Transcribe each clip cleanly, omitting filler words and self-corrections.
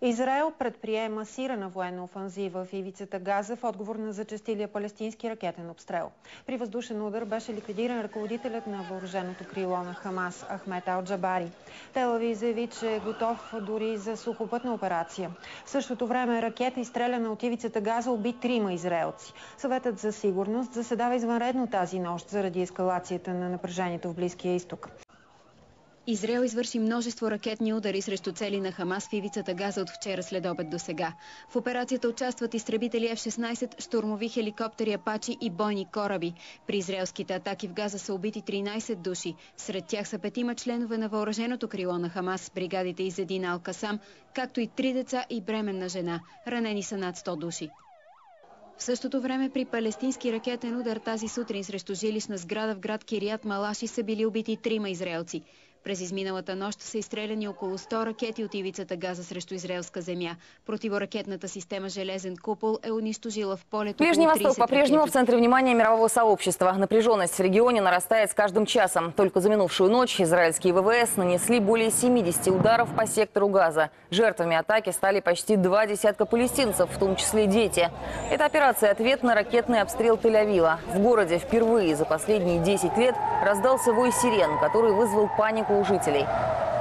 Израел предприе масирана военна офанзива в ивицата Газа в отговор на зачестилия палестински ракетен обстрел. При въздушен удар беше ликвидиран ръководителят на въоръженото крило на Хамас Ахмед Ал-Джабари. Тел Авив заяви, че е готов дори за сухопътна операция. В същото време ракета, изстреляна от ивицата Газа, уби 3 израелци. Съветът за сигурност заседава извънредно тази нощ заради ескалацията на напрежението в Близкия изток. Израел извърши множество ракетни удари срещу цели на Хамас в ивицата Газа от вчера следобед до сега. В операцията участват изтребители F-16, щурмови хеликоптери Апачи и бойни кораби. При израелските атаки в Газа са убити 13 души. Сред тях са 5 членове на въоръженото крило на Хамас, бригадите Изедин Ал-Касам, както и 3 деца и бременна жена. Ранени са над 100 души. В същото време при палестински ракетен удар тази сутрин срещу жилищна сграда в град Кирият Малаши са били убити 3 израелци. През изминалата нощ са изстреляни около 100 ракети от ивицата Газа срещу израелска земя. Противоракетната система «Железен купол» е унищожила в полет около 30 Ближний Восток по-прежнему в центре внимания мирового сообщества. Напряженность в регионе нарастает с каждым часом. Только за минувшую ночь израильские ВВС нанесли более 70 ударов по сектору Газа. Жертвами атаки стали почти 20 палестинцев, в том числе дети. Эта операция – ответ на ракетный обстрел Тель-Авива. В городе впервые за последние 10 лет раздался вой сирен, который вызвал панику у жителей.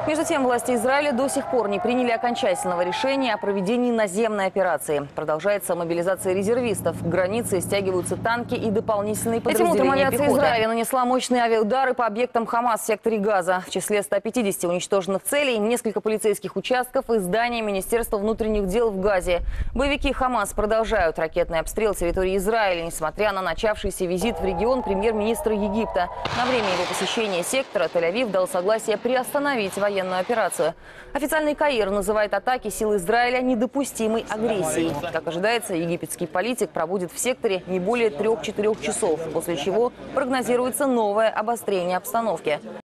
Между тем, власти Израиля до сих пор не приняли окончательного решения о проведении наземной операции. Продолжается мобилизация резервистов. К границе стягиваются танки и дополнительные подразделения пехоты. Этим утром авиация Израиля нанесла мощные авиаудары по объектам Хамас в секторе Газа. В числе 150 уничтоженных целей несколько полицейских участков и здания Министерства внутренних дел в Газе. Боевики Хамас продолжают ракетный обстрел территории Израиля, несмотря на начавшийся визит в регион премьер-министра Египта. На время его посещения сектора Тель-Авив дал согласие приостановить военную операцию. Официальный Каир называет атаки сил Израиля недопустимой агрессией. Как ожидается, египетский политик пробудет в секторе не более 3-4 часов, после чего прогнозируется новое обострение обстановки.